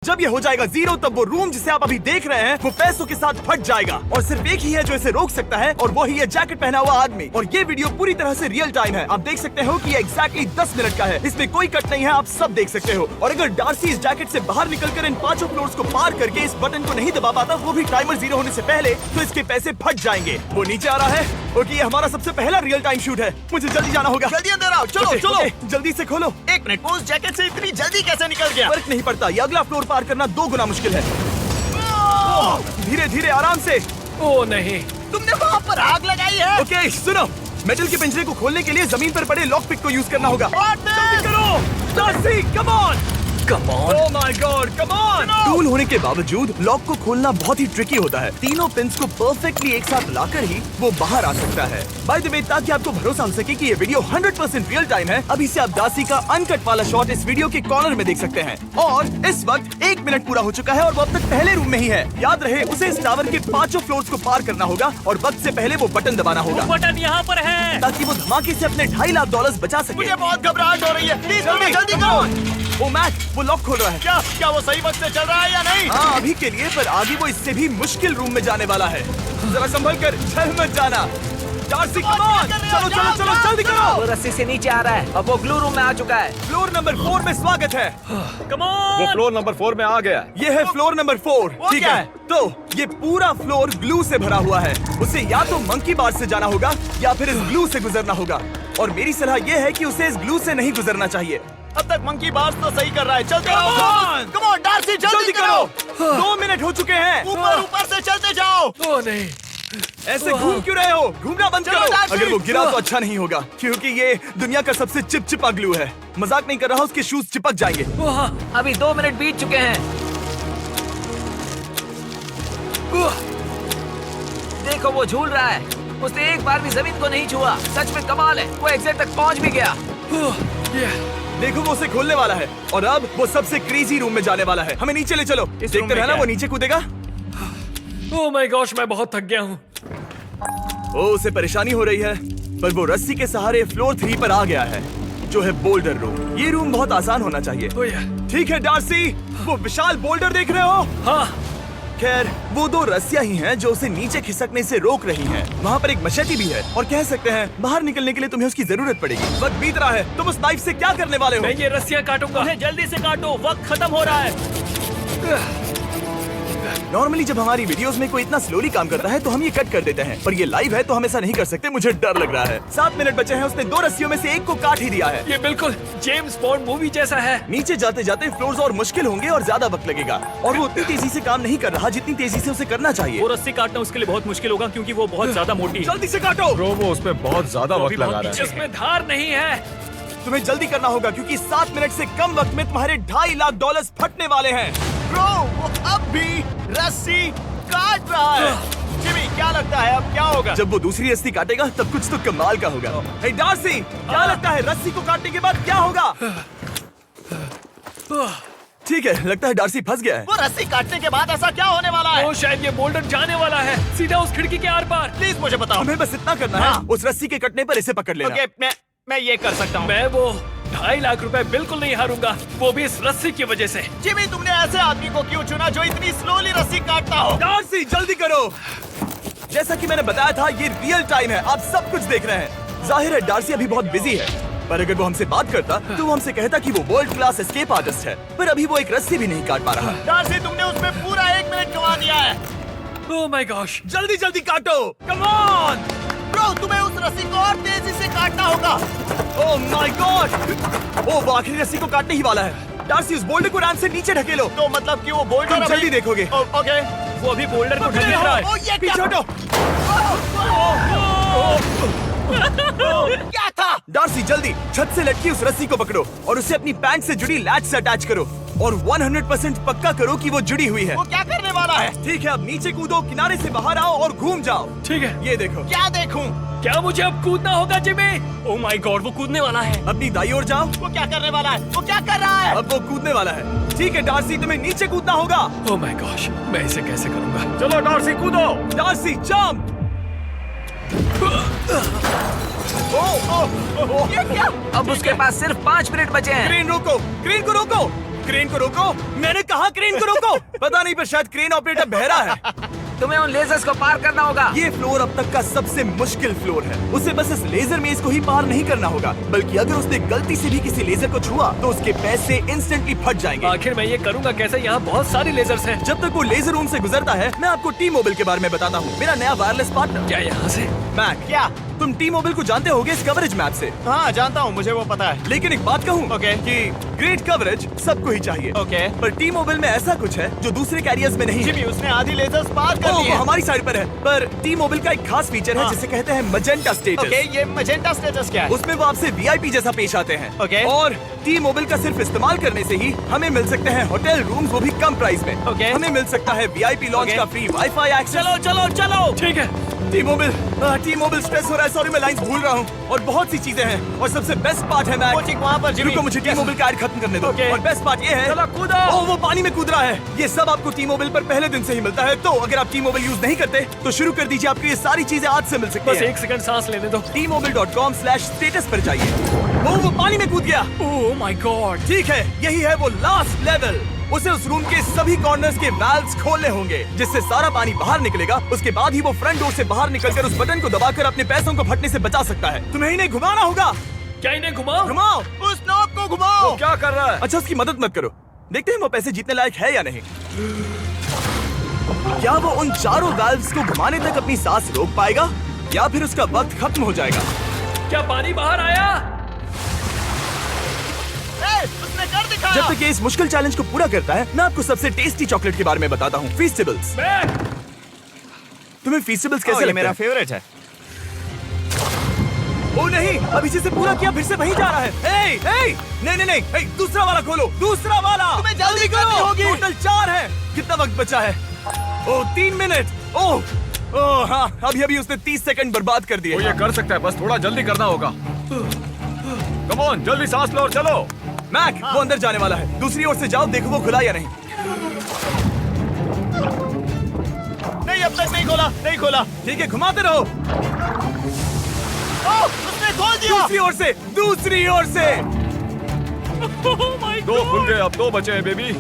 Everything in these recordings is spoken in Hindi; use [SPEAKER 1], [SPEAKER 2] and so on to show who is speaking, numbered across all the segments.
[SPEAKER 1] जब ये हो जाएगा 0 तब वो रूम जिसे आप अभी देख रहे हैं वो पैसों के साथ फट जाएगा और सिर्फ एक ही है जो इसे रोक सकता है और वो ही है जैकेट पहना हुआ आदमी। और ये वीडियो पूरी तरह से रियल टाइम है। आप देख सकते हो कि ये एग्जैक्टली 10 मिनट का है, इसमें कोई कट नहीं है, आप सब देख सकते हो। और अगर डार्सी इस जैकेट से बाहर निकलकर इन 5 फ्लोर्स को पार करके इस बटन को नहीं दबा पाता, वो भी टाइमर 0 होने से पहले, तो इसके पैसे फट जाएंगे। वो नीचे आ रहा है। ओके, ये हमारा सबसे पहला रियल टाइम शूट है। मुझे जल्दी जाना होगा।
[SPEAKER 2] जल्दी अंदर आओ, चलो चलो।
[SPEAKER 1] जल्दी से खोलो।
[SPEAKER 2] एक मिनट, वो उस जैकेट से इतनी जल्दी कैसे निकल गया?
[SPEAKER 1] फर्क नहीं पड़ता, ये अगला फ्लोर पार करना 2 गुना मुश्किल है। धीरे धीरे आराम से।
[SPEAKER 3] ओ नहीं,
[SPEAKER 2] तुमने वहाँ पर आग लगाई है।
[SPEAKER 1] ओके सुनो, मेटल के पिंजरे को खोलने के लिए जमीन पर पड़े लॉक पिक को यूज करना होगा। जल्दी करो Darcy, come on.
[SPEAKER 3] Come on.
[SPEAKER 1] Oh my God, come on. Tool होने के बावजूद लॉक को खोलना बहुत ही ट्रिकी होता है। तीनों पिन्स को परफेक्टली एक साथ लाकर ही वो बाहर आ सकता है। बाय द वे, ताकि आपको भरोसा हो सके कि ये वीडियो 100% रियल टाइम है, अभी से आप डार्सी का अनकट वाला शॉट इस वीडियो के कॉर्नर में देख सकते हैं। और इस वक्त 1 मिनट पूरा हो चुका है और वो अब तक पहले रूम में ही है। याद रहे, उसे इस टावर के 5 फ्लोर्स को पार करना होगा और वक्त से पहले वो बटन दबाना होगा,
[SPEAKER 3] बटन यहाँ पर है,
[SPEAKER 1] ताकि वो धमाके से अपने $2.5 लाख बचा सके।
[SPEAKER 2] मुझे बहुत घबराहट हो रही है, प्लीज जल्दी करो।
[SPEAKER 1] ओ मैट, वो लॉक खोल रहा है।
[SPEAKER 2] क्या वो सही वक्त से चल रहा है या नहीं?
[SPEAKER 1] हाँ, अभी के लिए, पर आगे वो इससे भी मुश्किल रूम में जाने वाला है। जरा संभल कर, चल मत जाना। डार्सी, कम ऑन, चलो चलो चलो, जल्दी करो।
[SPEAKER 4] वो रस्सी से नीचे आ रहा है, अब वो ग्लू रूम में आ चुका है।
[SPEAKER 1] फ्लोर नंबर 4 में स्वागत है।
[SPEAKER 3] Come on.
[SPEAKER 5] वो फ्लोर नंबर 4 में आ गया।
[SPEAKER 1] ये है फ्लोर नंबर 4। ठीक
[SPEAKER 2] क्या
[SPEAKER 1] है, तो ये पूरा फ्लोर ग्लू से भरा हुआ है। उसे या तो मंकी बार से जाना होगा या फिर इस ग्लू से गुजरना होगा। और मेरी सलाह ये है कि उसे इस ग्लू से नहीं गुजरना चाहिए।
[SPEAKER 2] अब तक मंकी बार्स तो सही कर रहा है। चल कम ऑन डार्सी, जल्दी करो।
[SPEAKER 1] 2 मिनट हो चुके हैं।
[SPEAKER 2] ऊपर से चलते जाओ।
[SPEAKER 3] ओ नहीं,
[SPEAKER 1] ऐसे घूम क्यों रहे हो? घूमना बंद
[SPEAKER 2] चलो,
[SPEAKER 1] करो।
[SPEAKER 2] डार्सी।
[SPEAKER 1] अगर वो गिरा तो अच्छा नहीं होगा, क्योंकि ये दुनिया का सबसे चिपचिपा ग्लू है। मजाक नहीं कर रहा, उसके शूज चिपक जाएंगे।
[SPEAKER 3] ओ हाँ,
[SPEAKER 4] अभी 2 मिनट बीत चुके हैं। देखो, वो झूल रहा है। उसने एक बार भी जमीन को नहीं छुआ। सच में कमाल है, वो एग्जिट तक पहुंच भी गया।
[SPEAKER 1] देखो, वो उसे खोलने वाला है और अब वो सबसे क्रेजी रूम में जाने वाला है। हमें नीचे ले चलो। देखते रहना, वो नीचे कूदेगा।
[SPEAKER 3] ओ माय गॉश, मैं बहुत थक गया हूँ।
[SPEAKER 1] ओ, उसे परेशानी हो रही है, पर वो रस्सी के सहारे फ्लोर 3 पर आ गया है, जो है बोल्डर रूम। ये रूम बहुत आसान होना चाहिए।
[SPEAKER 3] ओ या,
[SPEAKER 1] ठीक है डार्सी, वो विशाल बोल्डर देख रहे हो?
[SPEAKER 3] हाँ,
[SPEAKER 1] खैर, वो 2 रस्सियां ही हैं जो उसे नीचे खिसकने से रोक रही हैं। वहाँ पर एक मशेटी भी है और कह सकते हैं बाहर निकलने के लिए तुम्हें उसकी जरूरत पड़ेगी। वक्त बीत रहा है, तुम उस नाइफ से क्या करने वाले हो?
[SPEAKER 3] मैं ये रस्सियाँ काटूंगा।
[SPEAKER 2] उन्हें जल्दी से काटो, वक्त खत्म हो रहा है।
[SPEAKER 1] नॉर्मली जब हमारी वीडियोस में कोई इतना स्लोली काम करता है तो हम ये कट कर देते हैं, पर ये लाइव है तो हम ऐसा नहीं कर सकते। मुझे डर लग रहा है। 7 मिनट बचे हैं, उसने 2 रस्सियों में से एक को काट ही दिया है।
[SPEAKER 3] ये बिल्कुल जेम्स बॉन्ड मूवी जैसा है।
[SPEAKER 1] नीचे जाते जाते फ्लोर्स और मुश्किल होंगे और ज्यादा वक्त लगेगा, और वो उतनी तेजी से काम नहीं कर रहा जितनी तेजी से उसे करना चाहिए।
[SPEAKER 3] वो रस्सी काटना उसके लिए बहुत मुश्किल होगा क्योंकि वो बहुत ज्यादा मोटी है।
[SPEAKER 1] जल्दी से काटो।
[SPEAKER 5] ब्रो, वो उसमें बहुत ज्यादा वक्त लगा रहा है।
[SPEAKER 3] इसमें धार नहीं है।
[SPEAKER 1] तुम्हें जल्दी करना होगा क्योंकि 7 मिनट से कम वक्त में तुम्हारे $2.5 लाख फटने वाले हैं।
[SPEAKER 2] ब्रो, वो अब भी रस्सी काट रहा है। जिमी, क्या लगता है अब क्या होगा?
[SPEAKER 1] जब वो दूसरी रस्सी काटेगा तब कुछ तो कमाल का होगा। हे डार्सी, क्या लगता है रस्सी को काटने के बाद क्या होगा? ठीक है, लगता है डार्सी फंस गया है।
[SPEAKER 2] वो रस्सी काटने के बाद ऐसा क्या होने वाला है?
[SPEAKER 3] ओ, शायद ये बोल्डर जाने वाला है सीधा उस खिड़की के आर पार।
[SPEAKER 2] प्लीज मुझे बताओ।
[SPEAKER 1] हमें बस इतना करना
[SPEAKER 2] हाँ।
[SPEAKER 1] है, उस रस्सी के कटने पर इसे पकड़ लेना।
[SPEAKER 2] ओके, मैं ये कर सकता हूँ।
[SPEAKER 3] मैं वो $2.5 लाख बिल्कुल नहीं हारूंगा, वो भी इस रस्सी की वजह से।
[SPEAKER 2] जिमी, तुमने ऐसे आदमी को क्यों चुना जो इतनी स्लोली रस्सी काटता हो?
[SPEAKER 1] डार्सी, जल्दी करो। जैसा कि मैंने बताया था, ये रियल टाइम है, आप सब कुछ देख रहे हैं। जाहिर है डार्सी अभी बहुत बिजी है, पर अगर वो हमसे बात करता तो वो हमसे कहता कि वो वर्ल्ड क्लास एस्केप आर्टिस्ट है, पर अभी वो एक रस्सी भी नहीं काट पा रहा।
[SPEAKER 2] डार्सी, तुमने उसमें पूरा 1 मिनट गंवा दिया है।
[SPEAKER 3] ओ माय गॉश,
[SPEAKER 1] जल्दी जल्दी काटो, कम ऑन।
[SPEAKER 2] ब्रो, तुम्हें उस रस्सी को और तेजी से काटना होगा।
[SPEAKER 1] ओह माय गॉड, ओ, वो आखिरी रस्सी को काटने ही वाला है। डार्सी, उस बोल्डर को रैंप से नीचे ढकेलो।
[SPEAKER 2] तो मतलब कि वो बोल्डर
[SPEAKER 1] तुम जल्दी देखोगे।
[SPEAKER 2] ओके,
[SPEAKER 3] वो अभी बोल्डर को ढकेल रहा है।
[SPEAKER 2] ओ, ये
[SPEAKER 1] पीछे हटो।
[SPEAKER 2] क्या था?
[SPEAKER 1] डार्सी, जल्दी छत से लटकी उस रस्सी को पकड़ो और उसे अपनी पैंट से जुड़ी लैच से अटैच करो और 100% पक्का करो कि वो जुड़ी हुई है।
[SPEAKER 2] वो क्या करने वाला है?
[SPEAKER 1] ठीक है, अब नीचे कूदो, किनारे से बाहर आओ और घूम जाओ।
[SPEAKER 3] ठीक है,
[SPEAKER 1] ये देखो।
[SPEAKER 2] क्या देखूं?
[SPEAKER 3] क्या मुझे अब कूदना होगा जिमी? ओ माय गॉड, वो कूदने वाला है।
[SPEAKER 1] अपनी दाई ओर जाओ।
[SPEAKER 2] वो क्या करने वाला है? वो क्या कर रहा है?
[SPEAKER 1] अब वो कूदने वाला है। ठीक है डार्सी, तुम्हें नीचे कूदना होगा।
[SPEAKER 3] ओ माय गॉश, मैं इसे कैसे करूंगा?
[SPEAKER 5] चलो डार्सी, कूदो।
[SPEAKER 1] Darcy, jump.
[SPEAKER 2] ये क्या?
[SPEAKER 4] अब उसके पास सिर्फ 5 मिनट बचे हैं।
[SPEAKER 1] क्रेन रोको, क्रेन को रोको। क्रेन को रोको। मैंने कहा क्रेन को रोको। पता नहीं पर शायद क्रेन ऑपरेटर बहरा है।
[SPEAKER 4] तुम्हें उन लेजर्स को पार करना होगा।
[SPEAKER 1] ये फ्लोर अब तक का सबसे मुश्किल फ्लोर है। उसे बस इस लेजर मेज को ही पार नहीं करना होगा, बल्कि अगर उसने गलती से भी किसी लेजर को छुआ तो उसके पैसे इंस्टेंटली फट जाएंगे।
[SPEAKER 3] आखिर मैं ये करूंगा कैसे? यहाँ बहुत सारी लेजर्स हैं।
[SPEAKER 1] जब तक वो लेजर रूम से गुजरता है, मैं आपको टी मोबाइल के बारे में बताता हूँ, मेरा नया वायरलेस पार्टनर।
[SPEAKER 3] क्या यहाँ से?
[SPEAKER 1] मैक,
[SPEAKER 2] क्या?
[SPEAKER 1] तुम टी मोबाइल को जानते होगे इस कवरेज मैप से।
[SPEAKER 2] हाँ जानता हूँ, मुझे वो पता है।
[SPEAKER 1] लेकिन एक बात कहूँ
[SPEAKER 2] ओके।
[SPEAKER 1] कि ग्रेट कवरेज सबको ही चाहिए।
[SPEAKER 2] ओके।
[SPEAKER 1] पर टी मोबाइल में ऐसा कुछ है जो दूसरे कैरियर्स में नहीं है।
[SPEAKER 2] जिमी उसने आधी लेजर्स पार कर
[SPEAKER 1] वो
[SPEAKER 2] ली है।
[SPEAKER 1] हमारी साइड पर है। पर टी मोबाइल का एक खास फीचर है
[SPEAKER 2] हाँ।
[SPEAKER 1] जिसे कहते हैं मजेंटा स्टेटस।
[SPEAKER 2] ओके, ये मजेंटा स्टेटस क्या है?
[SPEAKER 1] उसमें वो आपसे वीआईपी जैसा पेश आते हैं।
[SPEAKER 2] ओके।
[SPEAKER 1] और टी मोबाइल का सिर्फ इस्तेमाल करने से ही हमें मिल सकते हैं होटल रूम्स, वो भी कम प्राइस में।
[SPEAKER 2] ओके।
[SPEAKER 1] हमें मिल सकता है वीआईपी लॉन्च
[SPEAKER 2] ओके।
[SPEAKER 1] का फ्री वाईफाई एक्सेस।
[SPEAKER 2] चलो चलो चलो।
[SPEAKER 3] ठीक है।
[SPEAKER 1] टी मोबाइल स्ट्रेस हो रहा है। सॉरी, मैं लाइंस भूल रहा हूँ। और बहुत सी चीजें हैं। और सबसे बेस्ट पार्ट है
[SPEAKER 2] वो ठीक वहाँ पर जिमी।
[SPEAKER 1] रुको, मुझे टी मोबाइल का ऐड खत्म करने दो।
[SPEAKER 2] ओके।
[SPEAKER 1] और बेस्ट पार्ट ये है,
[SPEAKER 2] चलो कूदो।
[SPEAKER 1] ओह, वो पानी में कूद रहा है। ये सब आपको टी मोबाइल पर पहले दिन से ही मिलता है। तो अगर आप टी मोबाइल यूज नहीं करते तो शुरू कर दीजिए, आपको ये सारी चीजें आज से मिल सकती
[SPEAKER 3] बस
[SPEAKER 1] हैं।
[SPEAKER 3] 1 सेकंड सांस लेने दो।
[SPEAKER 1] tmobile.com/status पर जाइए। ओह, वो पानी में कूद गया।
[SPEAKER 3] ओह माय गॉड।
[SPEAKER 1] ठीक है, यही है वो लास्ट लेवल। उसे उस रूम के सभी कॉर्नर्स के वाल्व्स खोलने होंगे, जिससे सारा पानी बाहर निकलेगा। उसके बाद ही वो फ्रंट डोर से बाहर निकलकर उस बटन को दबाकर अपने पैसों को फटने से बचा सकता है। तुम्हें इन्हें घुमाना होगा।
[SPEAKER 3] क्या इन्हें घुमाओ?
[SPEAKER 1] घुमाओ।
[SPEAKER 2] उस नॉब को घुमाओ।
[SPEAKER 5] क्या कर रहा है?
[SPEAKER 1] अच्छा, उसकी मदद मत करो। देखते हैं वो पैसे जीतने लायक है या नहीं। क्या वो उन चारों वाल्व्स को घुमाने तक अपनी सांस रोक पाएगा, या फिर उसका वक्त खत्म हो जाएगा?
[SPEAKER 3] क्या पानी बाहर आया?
[SPEAKER 2] उसने कर दिखाया।
[SPEAKER 1] जब तक ये इस मुश्किल चैलेंज को पूरा करता है, मैं आपको सबसे टेस्टी चॉकलेट के बारे में बताता हूँ, फीस्टेबल्स।
[SPEAKER 3] मैं
[SPEAKER 1] तुम्हें फीस्टेबल्स
[SPEAKER 2] ओह,
[SPEAKER 1] कैसे
[SPEAKER 2] ये
[SPEAKER 1] लगते
[SPEAKER 2] मेरा
[SPEAKER 1] हैं?
[SPEAKER 2] फेवरेट है।
[SPEAKER 1] ओ नहीं, अभी जिसे पूरा किया फिर से वहीं जा रहा है। ए, ए, नहीं नहीं नहीं, ए, दूसरा वाला खोलो, दूसरा वाला।
[SPEAKER 2] तुम्हें जल्दी करनी होगी।
[SPEAKER 1] टोटल 4 है। कितना वक्त बचा है? ओ 3 मिनट। ओह हाँ, अभी उसने 30 सेकंड बर्बाद कर दिए।
[SPEAKER 5] वो ये कर सकता है, बस थोड़ा जल्दी करना होगा। कम ऑन, जल्दी सांस लो और चलो।
[SPEAKER 1] मैक, वो अंदर जाने वाला है। दूसरी ओर से जाओ, देखो वो खुला या नहीं।
[SPEAKER 2] नहीं, अब तक नहीं खोला, नहीं खोला।
[SPEAKER 1] ठीक है, घुमाते रहो।
[SPEAKER 2] ओह, उसने खोल दिया।
[SPEAKER 1] दूसरी ओर से, दूसरी ओर से।
[SPEAKER 5] दो खुल गए, अब 2 बचे हैं बेबी।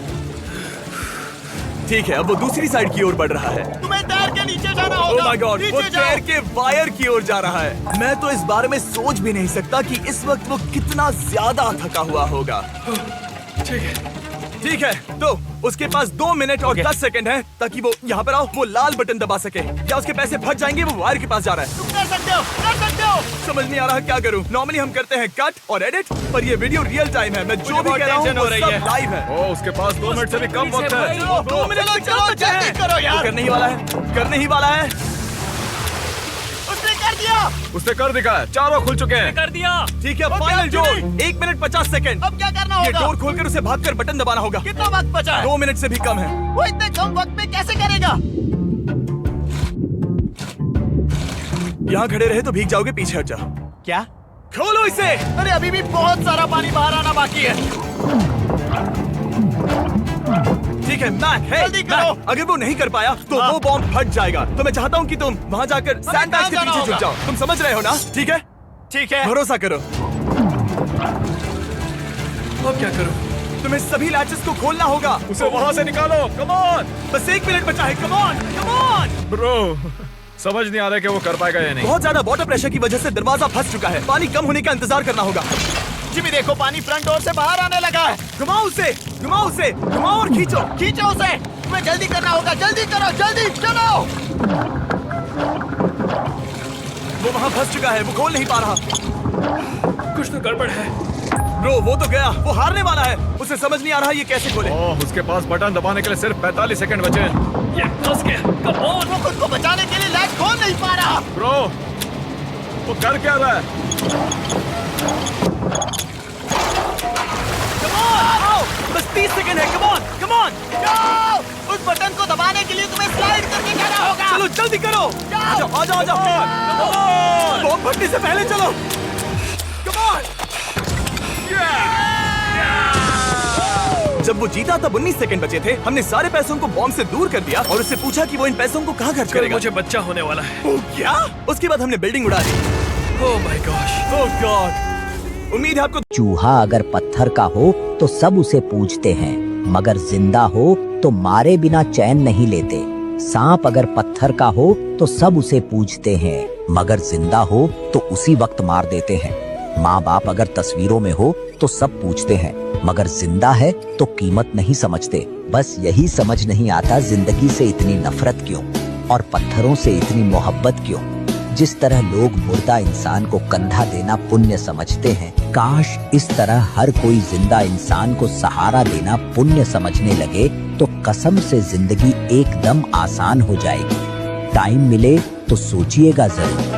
[SPEAKER 1] ठीक है, अब वो दूसरी साइड की ओर बढ़ रहा है।
[SPEAKER 2] तुम्हें तैर के नीचे जाना
[SPEAKER 1] ओह
[SPEAKER 2] होगा।
[SPEAKER 1] माय गॉड, वो
[SPEAKER 2] नीचे जाओ।
[SPEAKER 1] तैर के वायर की ओर जा रहा है। मैं तो इस बारे में सोच भी नहीं सकता कि इस वक्त वो कितना ज्यादा थका हुआ होगा। ठीक है, तो उसके पास 2 मिनट और 10 सेकंड है ताकि वो यहाँ पर आओ, वो लाल बटन दबा सके, या उसके पैसे फट जाएंगे। वो वायर के पास जा रहा है।
[SPEAKER 2] तुम कर सकते हो, कर सकते हो।
[SPEAKER 1] समझ नहीं आ रहा क्या करूं। नॉर्मली हम करते हैं कट और एडिट, पर ये वीडियो रियल टाइम है। मैं जो भी
[SPEAKER 2] बहुत
[SPEAKER 1] कह रहा हूँ
[SPEAKER 2] टेंशन
[SPEAKER 1] वो
[SPEAKER 2] हो रही
[SPEAKER 1] सब
[SPEAKER 2] है।
[SPEAKER 1] लाइव है।
[SPEAKER 5] ओ, उसके पास 2 मिनट से भी कम वक्त है।
[SPEAKER 3] चलो,
[SPEAKER 1] 2 मिनट से
[SPEAKER 2] चलो,
[SPEAKER 1] कम बचे हैं।
[SPEAKER 2] जल्दी करो यार।
[SPEAKER 1] वो करने ही वाला है, करने ही वाला है।
[SPEAKER 2] उसने कर दिया।
[SPEAKER 5] उसने कर दिखाया, चारों खुल चुके हैं।
[SPEAKER 3] कर दिया।
[SPEAKER 1] ठीक है,
[SPEAKER 2] ओके,
[SPEAKER 1] फाइनल
[SPEAKER 2] अब
[SPEAKER 1] डोर।
[SPEAKER 2] जिमी।
[SPEAKER 1] 1 minute 50 second.
[SPEAKER 2] अब क्या करना
[SPEAKER 1] ये
[SPEAKER 2] होगा?
[SPEAKER 1] डोर खोलकर उसे भागकर बटन दबाना होगा।
[SPEAKER 2] कितना वक्त बचा है?
[SPEAKER 1] 2 मिनट से भी कम है।
[SPEAKER 2] वो इतने कम वक्त में कैसे करेगा?
[SPEAKER 1] यहाँ खड़े रहे तो भीग जाओगे, पीछे हट जाओ।
[SPEAKER 2] क्या?
[SPEAKER 1] खोलो इसे।
[SPEAKER 2] अरे अभी भी बहुत सारा पानी बाहर आना बाकी है।
[SPEAKER 1] ठीक है, मैक, हे,
[SPEAKER 2] जल्दी करो।
[SPEAKER 1] मैक, अगर वो नहीं कर पाया तो
[SPEAKER 2] हाँ।
[SPEAKER 1] वो बॉम्ब फट जाएगा। तो मैं चाहता हूँ कि तुम वहाँ जाकर सैंडबैग
[SPEAKER 2] कहाँ
[SPEAKER 1] के
[SPEAKER 2] जाना
[SPEAKER 1] पीछे छुप
[SPEAKER 2] होगा?
[SPEAKER 1] जाओ। तुम समझ रहे हो ना? ठीक है,
[SPEAKER 2] ठीक है।
[SPEAKER 1] भरोसा करो।
[SPEAKER 3] अब क्या करूं?
[SPEAKER 1] तुम्हें सभी लैचेस को खोलना होगा।
[SPEAKER 5] उसे वहां से निकालो, कम ऑन।
[SPEAKER 1] बस 1 मिनट बचा है। कम ऑन, कम ऑन।
[SPEAKER 5] ब्रो, समझ नहीं आ रहा कि वो कर पाएगा या नहीं।
[SPEAKER 1] बहुत ज्यादा वाटर प्रेशर की वजह से दरवाजा फंस चुका है। पानी कम होने का इंतजार करना होगा।
[SPEAKER 2] जिमी देखो, पानी फ्रंट डोर से बाहर आने लगा है।
[SPEAKER 1] घुमाओ उसे, घुमाओ उसे, घुमाओ और खींचो।
[SPEAKER 2] खींचो उसे। तुम्हें जल्दी करना होगा, जल्दी करो, जल्दी चलो।
[SPEAKER 1] वो वहाँ फंस चुका है, वो खोल नहीं पा रहा।
[SPEAKER 3] कुछ तो गड़बड़ है।
[SPEAKER 1] ब्रो, वो तो गया, वो हारने वाला है। उसे समझ नहीं आ रहा ये कैसे खोले।
[SPEAKER 5] ओह, उसके पास बटन दबाने के लिए सिर्फ 45 सेकंड बचे हैं।
[SPEAKER 3] ये फंस गया। Come on.
[SPEAKER 2] वो खुद को बचाने के लिए लैच खोल नहीं पा रहा।
[SPEAKER 5] ब्रो, वो कर क्या रहा है?
[SPEAKER 1] Come on, आओ, बस 30 सेकंड है। कम ऑन, कम ऑन।
[SPEAKER 2] जाओ। उस बटन को दबाने के लिए तुम्हें स्लाइड करके जाना होगा।
[SPEAKER 1] चलो जल्दी करो। आ जाओ, आ जाओ, आ जाओ। बॉम्ब फटने से पहले चलो। Come on। जब वो जीता तब 19 सेकंड बचे थे। हमने सारे पैसों को बॉम्ब से दूर कर दिया और उससे पूछा कि वो इन पैसों को कहाँ खर्च
[SPEAKER 3] कल
[SPEAKER 1] करेगा।
[SPEAKER 3] मुझे बच्चा होने वाला है।
[SPEAKER 1] ओह क्या? उसके बाद हमने बिल्डिंग उड़ा दी।
[SPEAKER 3] Oh my gosh.
[SPEAKER 1] Oh God. उम्मीद है आपको
[SPEAKER 6] चूहा अगर पत्थर का हो तो सब उसे पूजते हैं, मगर जिंदा हो तो मारे बिना चैन नहीं लेते। सांप अगर पत्थर का हो तो सब उसे पूजते हैं, मगर जिंदा हो तो उसी वक्त मार देते हैं। माँ बाप अगर तस्वीरों में हो तो सब पूछते हैं, मगर जिंदा है तो कीमत नहीं समझते। बस यही समझ नहीं आता जिंदगी से इतनी नफरत क्यों और पत्थरों से इतनी मोहब्बत क्यों। जिस तरह लोग मुर्दा इंसान को कंधा देना पुण्य समझते हैं, काश इस तरह हर कोई जिंदा इंसान को सहारा देना पुण्य समझने लगे तो कसम से जिंदगी एकदम आसान हो जाएगी। टाइम मिले तो सोचिएगा जरूर।